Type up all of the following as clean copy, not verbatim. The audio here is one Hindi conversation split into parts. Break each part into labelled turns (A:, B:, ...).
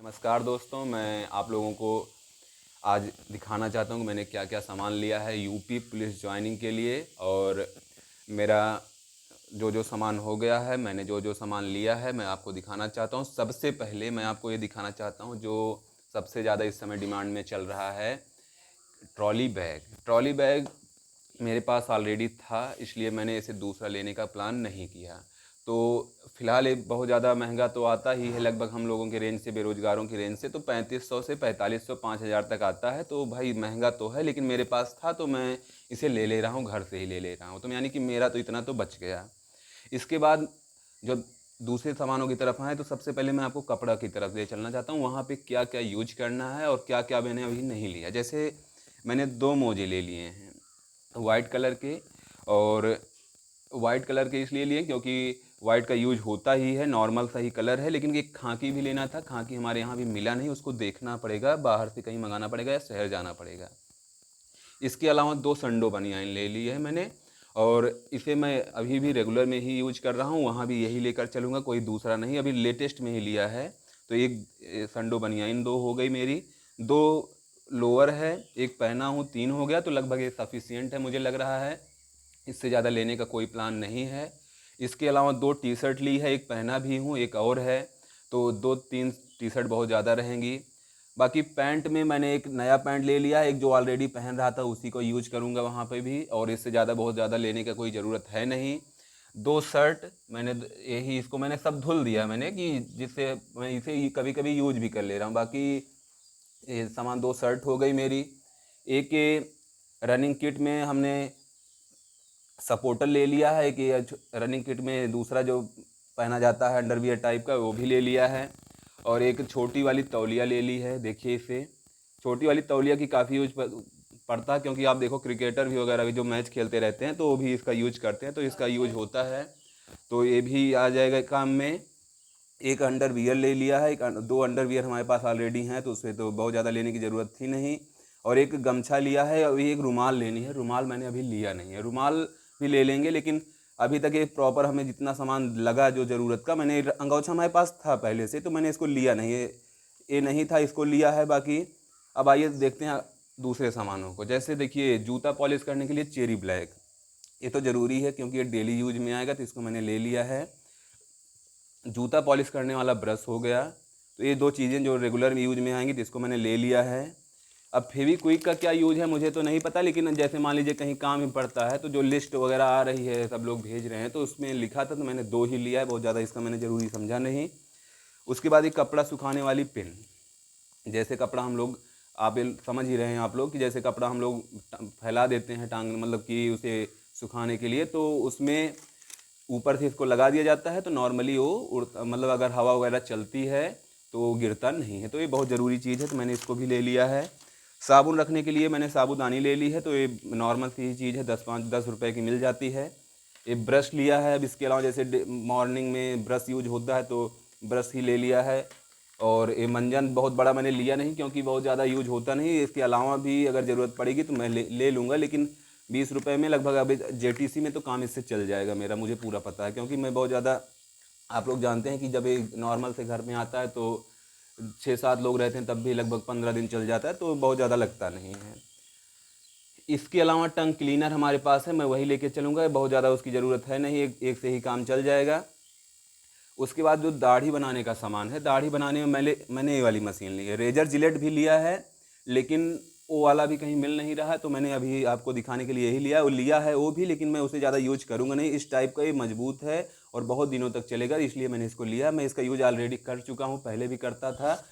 A: नमस्कार दोस्तों, मैं आप लोगों को आज दिखाना चाहता हूँ कि मैंने क्या क्या सामान लिया है यूपी पुलिस ज्वाइनिंग के लिए। और मेरा जो जो सामान हो गया है, मैंने जो जो सामान लिया है, मैं आपको दिखाना चाहता हूँ। सबसे पहले मैं आपको ये दिखाना चाहता हूँ जो सबसे ज़्यादा इस समय डिमांड में चल रहा है, ट्रॉली बैग। ट्रॉली बैग मेरे पास ऑलरेडी था, इसलिए मैंने इसे दूसरा लेने का प्लान नहीं किया। तो फ़िलहाल ये बहुत ज़्यादा महंगा तो आता ही है, लगभग हम लोगों के रेंज से, बेरोज़गारों की रेंज से तो 3500 से 4500 5000 तक आता है। तो भाई महंगा तो है, लेकिन मेरे पास था तो मैं इसे ले ले रहा हूँ, घर से ही ले ले रहा हूँ। तो यानी कि मेरा तो इतना तो बच गया। इसके बाद जब दूसरे सामानों की तरफ आए तो सबसे पहले मैं आपको कपड़ा की तरफ ले चलना चाहता हूँ, वहाँ पे क्या क्या यूज करना है और क्या क्या मैंने अभी नहीं लिया। जैसे मैंने 2 मोजे ले लिए हैं वाइट कलर के। और वाइट कलर के इसलिए लिए क्योंकि वाइट का यूज होता ही है, नॉर्मल सा ही कलर है, लेकिन एक खाकी भी लेना था। खाकी हमारे यहाँ भी मिला नहीं, उसको देखना पड़ेगा, बाहर से कहीं मंगाना पड़ेगा या शहर जाना पड़ेगा। इसके अलावा 2 संडो बनियान ले ली है मैंने, और इसे मैं अभी भी रेगुलर में ही यूज कर रहा हूँ, वहाँ भी यही लेकर चलूँगा, कोई दूसरा नहीं, अभी लेटेस्ट में ही लिया है। तो एक संडो बनियान 2 हो गई मेरी, 2 लोअर है, एक पहना हूँ, 3 हो गया। तो लगभग ये सफिशियंट है मुझे लग रहा है, इससे ज़्यादा लेने का कोई प्लान नहीं है। इसके अलावा 2 टी शर्ट ली है, एक पहना भी हूँ, एक और है, तो 2-3 टी शर्ट बहुत ज़्यादा रहेंगी। बाकी पैंट में मैंने एक नया पैंट ले लिया है, एक जो ऑलरेडी पहन रहा था उसी को यूज करूँगा वहाँ पे भी, और इससे ज़्यादा बहुत ज़्यादा लेने का कोई ज़रूरत है नहीं। 2 शर्ट मैंने यही, इसको मैंने सब धुल दिया मैंने, कि जिससे मैं इसे कभी कभी यूज भी कर ले रहा हूँ। बाकी ये सामान 2 शर्ट हो गई मेरी। एक ये रनिंग किट में हमने सपोर्टर ले लिया है, कि रनिंग किट में दूसरा जो पहना जाता है अंडरवियर टाइप का, वो भी ले लिया है। और एक छोटी वाली तौलिया ले ली है, देखिए इसे। छोटी वाली तौलिया की काफ़ी यूज पड़ता है, क्योंकि आप देखो क्रिकेटर भी वगैरह भी जो मैच खेलते रहते हैं तो वो भी इसका यूज करते हैं, तो इसका यूज होता है, तो ये भी आ जाएगा काम में। एक अंडरवियर ले लिया है, 2 अंडरवियर हमारे पास ऑलरेडी हैं, तो उससे तो बहुत ज़्यादा लेने की ज़रूरत थी नहीं। और एक गमछा लिया है, अभी एक रुमाल लेनी है, रुमाल मैंने अभी लिया नहीं है, रुमाल भी ले लेंगे, लेकिन अभी तक ये प्रॉपर हमें जितना सामान लगा जो ज़रूरत का, मैंने अंगौछा हमारे पास था पहले से, तो मैंने इसको लिया नहीं, ये नहीं था, इसको लिया है। बाकी अब आइए देखते हैं दूसरे सामानों को। जैसे देखिए, जूता पॉलिश करने के लिए चेरी ब्लैक, ये तो ज़रूरी है क्योंकि ये डेली यूज में आएगा, तो इसको मैंने ले लिया है। जूता पॉलिश करने वाला ब्रश हो गया, तो ये 2 चीज़ें जो रेगुलर यूज में आएंगी, तो इसको मैंने ले लिया है। अब फेविक्विक का क्या यूज है मुझे तो नहीं पता, लेकिन जैसे मान लीजिए कहीं काम ही पड़ता है, तो जो लिस्ट वगैरह आ रही है, सब लोग भेज रहे हैं, तो उसमें लिखा था, तो मैंने 2 ही लिया है, बहुत ज़्यादा इसका मैंने ज़रूरी समझा नहीं। उसके बाद एक कपड़ा सुखाने वाली पिन। जैसे कपड़ा हम लोग, आप ये समझ ही रहे हैं आप लोग, कि जैसे कपड़ा हम लोग फैला देते हैं टांग, मतलब कि उसे सुखाने के लिए, तो उसमें ऊपर से इसको लगा दिया जाता है, तो नॉर्मली वो मतलब अगर हवा वगैरह चलती है तो वो गिरता नहीं है, तो ये बहुत ज़रूरी चीज़ है, तो मैंने इसको भी ले लिया है। साबुन रखने के लिए मैंने साबुदानी ले ली है, तो ये नॉर्मल सी ही चीज़ है, 10 रुपए की मिल जाती है। ये ब्रश लिया है। अब इसके अलावा जैसे मॉर्निंग में ब्रश यूज होता है, तो ब्रश ही ले लिया है। और ये मंजन बहुत बड़ा मैंने लिया नहीं, क्योंकि बहुत ज़्यादा यूज होता नहीं, इसके अलावा भी अगर ज़रूरत पड़ेगी तो मैं ले लूँगा, लेकिन 20 रुपये में लगभग अभी जेटीसी में तो काम इससे चल जाएगा मेरा, मुझे पूरा पता है, क्योंकि मैं बहुत ज़्यादा, आप लोग जानते हैं कि जब ये नॉर्मल से घर में आता है तो 6-7 लोग रहते हैं, तब भी लगभग 15 दिन चल जाता है, तो बहुत ज़्यादा लगता नहीं है। इसके अलावा टंग क्लीनर हमारे पास है, मैं वही लेके चलूँगा, बहुत ज़्यादा उसकी ज़रूरत है नहीं, एक से ही काम चल जाएगा। उसके बाद जो दाढ़ी बनाने का सामान है, दाढ़ी बनाने में मैंने ये वाली मशीन ली है। रेजर जिलेट भी लिया है, लेकिन वो वाला भी कहीं मिल नहीं रहा है, तो मैंने अभी आपको दिखाने के लिए यही लिया, वो लिया है वो भी, लेकिन मैं उसे ज़्यादा यूज करूँगा नहीं। इस टाइप का ये मजबूत है और बहुत दिनों तक चलेगा, इसलिए मैंने इसको लिया। मैं इसका यूज ऑलरेडी कर चुका हूँ, पहले भी करता था,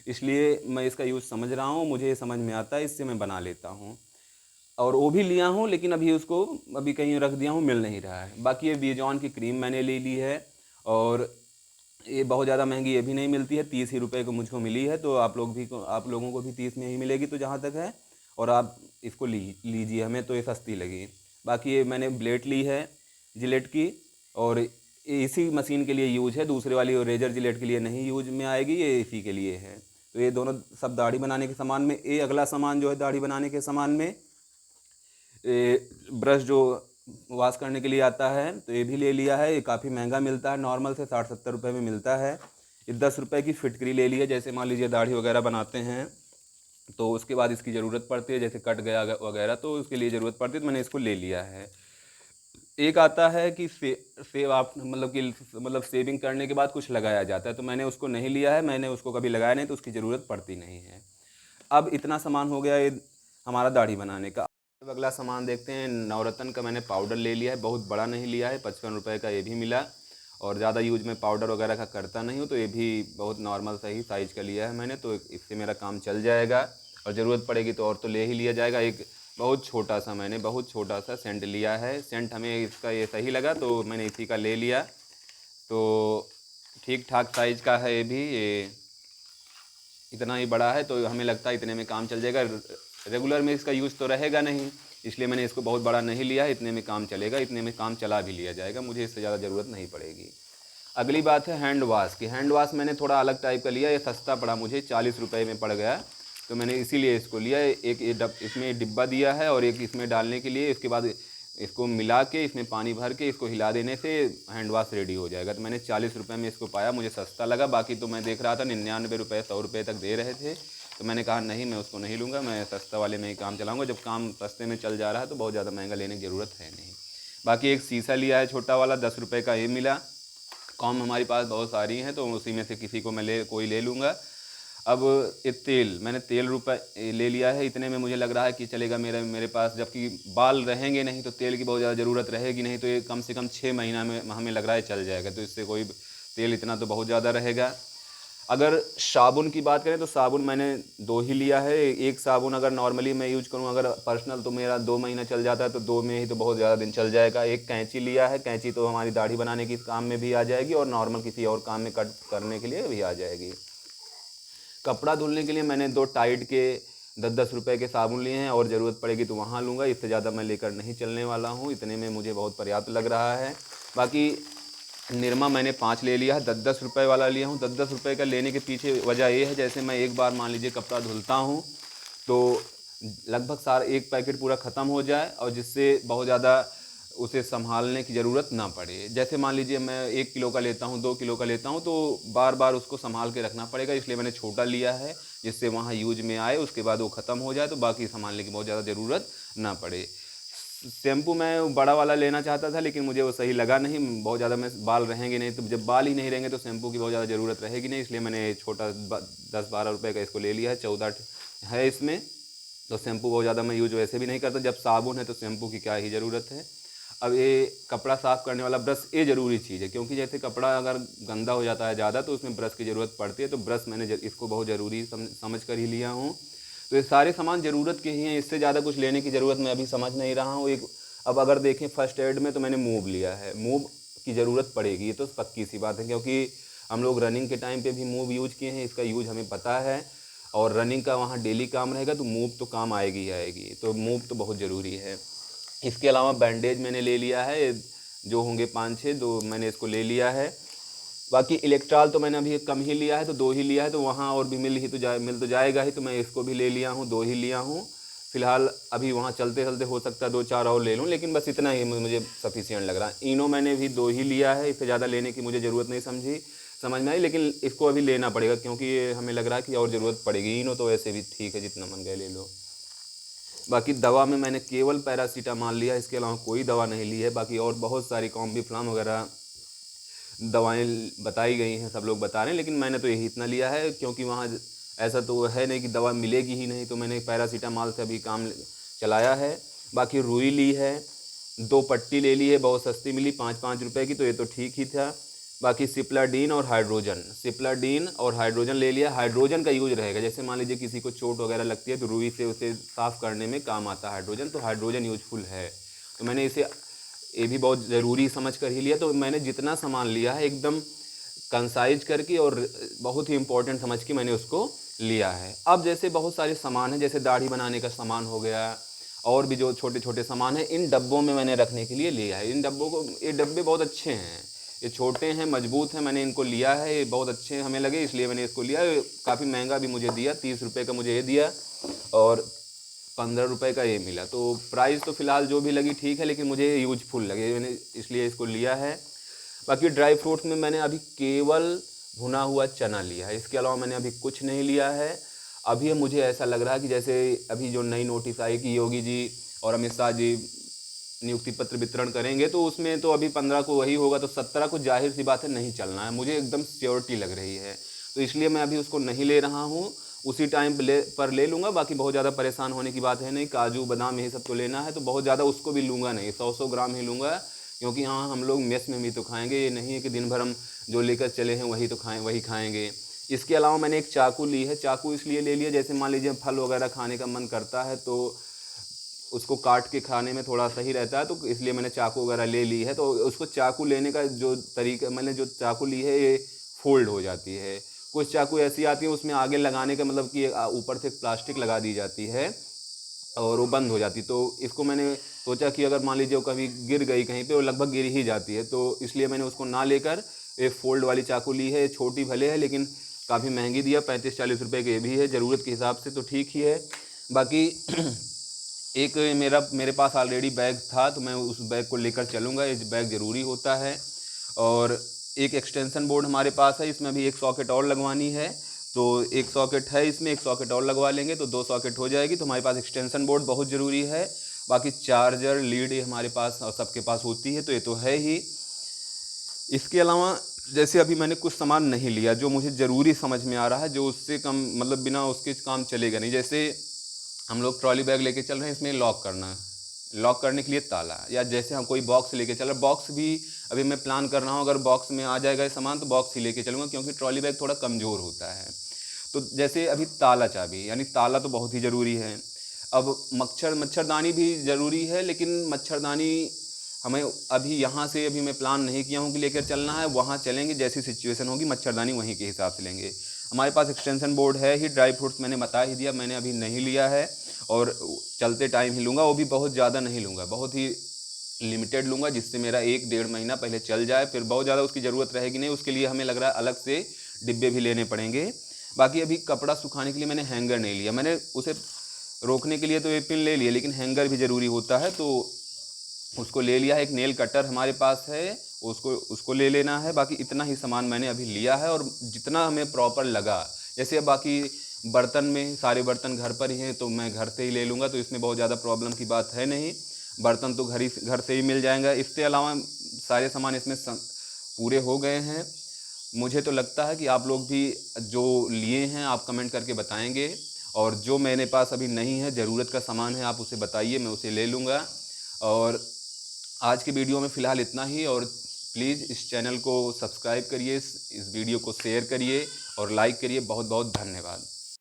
A: इसलिए मैं इसका यूज़ समझ रहा हूँ, मुझे ये समझ में आता है, इससे मैं बना लेता हूँ। और वो भी लिया हूँ, लेकिन अभी उसको अभी कहीं रख दिया हूँ, मिल नहीं रहा है। बाकी ये वीजॉन की क्रीम मैंने ले ली है, और ये बहुत ज़्यादा महंगी ये भी नहीं मिलती है, 30 ही रुपये को मुझको मिली है, तो आप लोगों को भी 30 में ही मिलेगी, तो जहाँ तक है, और आप इसको लीजिए, हमें तो ये सस्ती लगी। बाकी ये मैंने ब्लेड ली है जिलेट की, और ये इसी मशीन के लिए यूज है, दूसरे वाली और रेजर जिलेट के लिए नहीं यूज में आएगी, ये इसी के लिए है। तो ये दोनों सब दाढ़ी बनाने के सामान में। ये अगला सामान जो है दाढ़ी बनाने के सामान में, ब्रश जो वॉश करने के लिए आता है, तो ये भी ले लिया है। ये काफ़ी महंगा मिलता है, नॉर्मल से 60-70 रुपये में मिलता है। ये 10 रुपये की फिटकरी ले ली है। जैसे मान लीजिए दाढ़ी वगैरह बनाते हैं तो उसके बाद इसकी ज़रूरत पड़ती है, जैसे कट गया वगैरह तो उसके लिए ज़रूरत पड़ती है, तो मैंने इसको ले लिया है। एक आता है कि सेव आप मतलब सेविंग करने के बाद कुछ लगाया जाता है, तो मैंने उसको नहीं लिया है, मैंने उसको कभी लगाया नहीं, तो उसकी ज़रूरत पड़ती नहीं है। अब इतना सामान हो गया ये हमारा दाढ़ी बनाने का। अब अगला सामान देखते हैं। नवरत्न का मैंने पाउडर ले लिया है, बहुत बड़ा नहीं लिया है, 55 रुपये का ये भी मिला। और ज़्यादा यूज में पाउडर वगैरह का करता नहीं हूँ, तो ये भी बहुत नॉर्मल सही साइज़ का लिया है मैंने, तो इससे मेरा काम चल जाएगा। और ज़रूरत पड़ेगी तो और तो ले ही लिया जाएगा। एक बहुत छोटा सा मैंने बहुत छोटा सा सेंट लिया है, सेंट हमें इसका ये सही लगा तो मैंने इसी का ले लिया। तो ठीक ठाक साइज़ का है ये भी, ये इतना ही बड़ा है, तो हमें लगता है इतने में काम चल जाएगा। रेगुलर में इसका यूज़ तो रहेगा नहीं, इसलिए मैंने इसको बहुत बड़ा नहीं लिया है, इतने में काम चलेगा, इतने में काम चला भी लिया जाएगा, मुझे इससे ज़्यादा ज़रूरत नहीं पड़ेगी। अगली बात है हैंड वाश की। हैंड वाश मैंने थोड़ा अलग टाइप का लिया, ये सस्ता पड़ा मुझे, 40 रुपये में पड़ गया, तो मैंने इसीलिए इसको लिया। एक ये इसमें डिब्बा दिया है और एक इसमें डालने के लिए, इसके बाद इसको मिला के इसमें पानी भर के इसको हिला देने से हैंड वाश रेडी हो जाएगा। तो मैंने 40 रुपये में इसको पाया, मुझे सस्ता लगा। बाकी तो मैं देख रहा था 99 रुपये 100 रुपये तक दे रहे थे, तो मैंने कहा नहीं, मैं उसको नहीं लूँगा, मैं सस्ता वाले में ही काम चलाऊँगा। जब काम सस्ते में चल जा रहा है तो बहुत ज़्यादा महंगा लेने की ज़रूरत है नहीं। बाकी एक शीशा लिया है छोटा वाला, 10 रुपये का ये मिला। कॉम हमारे पास बहुत सारी हैं, तो उसी में से किसी को मैं कोई ले लूँगा। अब ये तेल, मैंने तेल रुपये ले लिया है, इतने में मुझे लग रहा है कि चलेगा मेरे पास, जबकि बाल रहेंगे नहीं तो तेल की बहुत ज़्यादा ज़रूरत रहेगी नहीं, तो ये कम से कम 6 महीना में हमें लग रहा है चल जाएगा, तो इससे कोई तेल इतना तो बहुत ज़्यादा रहेगा। अगर साबुन की बात करें तो साबुन मैंने 2 ही लिया है। एक साबुन अगर नॉर्मली मैं यूज करूं, अगर पर्सनल, तो मेरा 2 महीना चल जाता है, तो 2 में ही तो बहुत ज़्यादा दिन चल जाएगा। एक कैंची लिया है, कैंची तो हमारी दाढ़ी बनाने की काम में भी आ जाएगी और नॉर्मल किसी और काम में कट करने के लिए भी आ जाएगी। कपड़ा धुलने के लिए मैंने 2 टाइड के 10-10 रुपये के साबुन लिए हैं, और ज़रूरत पड़ेगी तो वहाँ लूँगा, इससे ज़्यादा मैं लेकर नहीं चलने वाला हूँ, इतने में मुझे बहुत पर्याप्त लग रहा है। बाकी निरमा मैंने 5 ले लिया है, 10-10 रुपये वाला लिया हूँ। 10-10 रुपये का लेने के पीछे वजह ये है, जैसे मैं एक बार मान लीजिए कपड़ा धुलता हूँ तो लगभग सारा एक पैकेट पूरा ख़त्म हो जाए, और जिससे बहुत ज़्यादा उसे संभालने की ज़रूरत ना पड़े। जैसे मान लीजिए मैं 1 किलो का लेता हूँ, 2 किलो का लेता हूँ, तो बार बार उसको संभाल के रखना पड़ेगा, इसलिए मैंने छोटा लिया है, जिससे वहाँ यूज में आए, उसके बाद वो ख़त्म हो जाए, तो बाकी संभालने की बहुत ज़्यादा ज़रूरत ना पड़े। शैम्पू मैं बड़ा वाला लेना चाहता था, लेकिन मुझे वो सही लगा नहीं, बहुत ज़्यादा मैं बाल रहेंगे नहीं, तो जब बाल ही नहीं रहेंगे तो शैम्पू की बहुत ज़्यादा ज़रूरत रहेगी नहीं, इसलिए मैंने छोटा 10-12 रुपये का इसको ले लिया है। 14 है इसमें, तो शैम्पू बहुत ज़्यादा मैं यूज वैसे भी नहीं करता, जब साबुन है तो शैम्पू की क्या ही ज़रूरत है। अब ये कपड़ा साफ़ करने वाला ब्रश, ये ज़रूरी चीज़ है, क्योंकि जैसे कपड़ा अगर गंदा हो जाता है ज़्यादा तो उसमें ब्रश की ज़रूरत पड़ती है, तो ब्रश मैंने इसको बहुत ज़रूरी समझ कर ही लिया हूँ। तो ये सारे सामान ज़रूरत के ही हैं, इससे ज़्यादा कुछ लेने की ज़रूरत मैं अभी समझ नहीं रहा हूँ। अब अगर देखें फर्स्ट एड में तो मैंने मूव लिया है, मूव की ज़रूरत पड़ेगी, ये तो पक्की सी बात है, क्योंकि हम लोग रनिंग के टाइम पे भी मूव यूज किए हैं, इसका यूज हमें पता है, और रनिंग का वहाँ डेली काम रहेगा तो मूव तो काम आएगी ही आएगी, तो मूव तो बहुत ज़रूरी है। इसके अलावा बैंडेज मैंने ले लिया है, जो होंगे 5-6, 2 मैंने इसको ले लिया है। बाकी इलेक्ट्रॉल तो मैंने अभी कम ही लिया है, तो 2 ही लिया है, तो वहाँ और भी मिल तो जाएगा ही, तो मैं इसको भी ले लिया हूँ, 2 ही लिया हूँ फ़िलहाल। अभी वहाँ चलते चलते हो सकता है 2-4 और ले लूँ, लेकिन बस इतना ही मुझे सफिशिएंट लग रहा है। इनो मैंने भी 2 ही लिया है, इससे ज़्यादा लेने की मुझे ज़रूरत नहीं समझ में आई, लेकिन इसको अभी लेना पड़ेगा, क्योंकि ये हमें लग रहा है कि और ज़रूरत पड़ेगी। इनो तो वैसे भी ठीक है, जितना मन गए ले लो। बाकी दवा में मैंने केवल पैरासीटामॉल लिया, इसके अलावा कोई दवा नहीं ली है। बाकी और बहुत सारी कॉम्बीफ्लाम वगैरह दवाएं बताई गई हैं, सब लोग बता रहे हैं, लेकिन मैंने तो यही इतना लिया है, क्योंकि वहाँ ऐसा तो है नहीं कि दवा मिलेगी ही नहीं, तो मैंने पैरासीटामॉल से अभी काम चलाया है। बाकी रुई ली है, 2 पट्टी ले ली है, बहुत सस्ती मिली, 5-5 रुपये की, तो ये तो ठीक ही था। बाकी सिप्लाडीन और हाइड्रोजन ले लिया। हाइड्रोजन का यूज रहेगा, जैसे मान लीजिए किसी को चोट वगैरह लगती है तो रुई से उसे साफ़ करने में काम आता है हाइड्रोजन, तो हाइड्रोजन यूजफुल है, तो मैंने इसे ये भी बहुत ज़रूरी समझ कर ही लिया। तो मैंने जितना सामान लिया है एकदम कंसाइज करके और बहुत ही इम्पोर्टेंट समझ के मैंने उसको लिया है। अब जैसे बहुत सारे सामान हैं, जैसे दाढ़ी बनाने का सामान हो गया, और भी जो छोटे छोटे सामान हैं, इन डब्बों में मैंने रखने के लिए लिया है। ये डब्बे बहुत अच्छे हैं, ये छोटे हैं, मजबूत हैं, मैंने इनको लिया है, ये बहुत अच्छे हमें लगे, इसलिए मैंने इसको लिया। काफ़ी महंगा भी मुझे दिया, 30 रुपये का मुझे ये दिया, और 15 रुपये का ये मिला, तो प्राइस तो फ़िलहाल जो भी लगी ठीक है, लेकिन मुझे यूजफुल लगे, मैंने इसलिए इसको लिया है। बाकी ड्राई फ्रूट्स में मैंने अभी केवल भुना हुआ चना लिया है। इसके अलावा मैंने अभी कुछ नहीं लिया है। अभी मुझे ऐसा लग रहा है कि जैसे अभी जो नई नोटिस आई कि योगी जी और अमित शाह जी नियुक्ति पत्र वितरण करेंगे, तो उसमें तो अभी 15 को वही होगा, तो 17 को जाहिर सी बात है नहीं चलना है। मुझे एकदम श्योरिटी लग रही है, तो इसलिए मैं अभी उसको नहीं ले रहा हूँ। उसी टाइम पर ले लूँगा। बाकी बहुत ज़्यादा परेशान होने की बात है नहीं। काजू बादाम यही सब तो लेना है, तो बहुत ज़्यादा उसको भी लूँगा नहीं, 100 ग्राम ही लूँगा। क्योंकि हाँ, हम लोग मेस में भी तो खाएंगे, ये नहीं है कि दिन भर हम जो लेकर चले हैं वही खाएंगे। इसके अलावा मैंने एक चाकू ली है। चाकू इसलिए ले लिया, जैसे मान लीजिए फल वगैरह खाने का मन करता है तो उसको काट के खाने में थोड़ा सही रहता है, तो इसलिए मैंने चाकू वगैरह ले ली है। तो उसको चाकू लेने का जो तरीका, मैंने जो चाकू ली है ये फोल्ड हो जाती है। कुछ चाकू ऐसी आती है उसमें आगे लगाने का मतलब कि ऊपर से प्लास्टिक लगा दी जाती है और वो बंद हो जाती। तो इसको मैंने सोचा कि अगर मान लीजिए वो कभी गिर गई कहीं पे, वो लगभग गिर ही जाती है, तो इसलिए मैंने उसको ना लेकर एक फ़ोल्ड वाली चाकू ली है। छोटी भले है लेकिन काफ़ी महंगी दिया, 35-40 रुपये की भी है। ज़रूरत के हिसाब से तो ठीक ही है। बाकी एक मेरे पास ऑलरेडी बैग था, तो मैं उस बैग को लेकर चलूँगा। ये बैग ज़रूरी होता है। और एक एक्सटेंशन बोर्ड हमारे पास है, इसमें अभी एक सॉकेट और लगवानी है। तो एक सॉकेट है इसमें, एक सॉकेट और लगवा लेंगे तो 2 सॉकेट हो जाएगी। तो हमारे पास एक्सटेंशन बोर्ड बहुत ज़रूरी है। बाकी चार्जर लीड ये हमारे पास और सबके पास होती है, तो ये तो है ही। इसके अलावा जैसे अभी मैंने कुछ सामान नहीं लिया जो मुझे ज़रूरी समझ में आ रहा है, जो उससे कम मतलब बिना उसके काम चलेगा नहीं। जैसे हम लोग ट्रॉली बैग लेके चल रहे हैं, इसमें लॉक करने के लिए ताला, या जैसे हम कोई बॉक्स लेके चल रहे हैं, बॉक्स भी अभी मैं प्लान कर रहा हूँ, अगर बॉक्स में आ जाएगा ये सामान तो बॉक्स ही लेके चलूँगा, क्योंकि ट्रॉली बैग थोड़ा कमज़ोर होता है। तो जैसे अभी ताला चाबी, यानी ताला तो बहुत ही ज़रूरी है। अब मच्छरदानी भी ज़रूरी है, लेकिन मच्छरदानी हमें अभी यहाँ से अभी मैं प्लान नहीं किया हूँ कि लेकर चलना है, वहाँ चलेंगे जैसी सिचुएशन होगी मच्छरदानी वहीं के हिसाब से लेंगे। हमारे पास एक्सटेंशन बोर्ड है ही। ड्राई फ्रूट्स मैंने बता ही दिया, मैंने अभी नहीं लिया है और चलते टाइम ही लूँगा। वो भी बहुत ज़्यादा नहीं लूँगा, बहुत ही लिमिटेड लूँगा, जिससे मेरा 1-1.5 महीना पहले चल जाए। फिर बहुत ज़्यादा उसकी ज़रूरत रहेगी नहीं, उसके लिए हमें लग रहा है अलग से डिब्बे भी लेने पड़ेंगे। बाकी अभी कपड़ा सुखाने के लिए मैंने हैंगर नहीं लिया। मैंने उसे रोकने के लिए तो ये पिन ले लिया, लेकिन हैंगर भी ज़रूरी होता है, तो उसको ले लिया है। एक नेल कटर हमारे पास है, उसको ले लेना है। बाकी इतना ही सामान मैंने अभी लिया है, और जितना हमें प्रॉपर लगा। जैसे बाकी बर्तन में सारे बर्तन घर पर ही हैं, तो मैं घर से ही ले लूँगा, तो इसमें बहुत ज़्यादा प्रॉब्लम की बात है नहीं। बर्तन तो घर से ही मिल जाएगा। इसके अलावा सारे सामान इसमें पूरे हो गए हैं। मुझे तो लगता है कि आप लोग भी जो लिए हैं आप कमेंट करके बताएंगे, और जो मेरे पास अभी नहीं है, ज़रूरत का सामान है, आप उसे बताइए, मैं उसे ले लूँगा। और आज की वीडियो में फ़िलहाल इतना ही। और प्लीज़ इस चैनल को सब्सक्राइब करिए, इस वीडियो को शेयर करिए और लाइक करिए। बहुत बहुत धन्यवाद।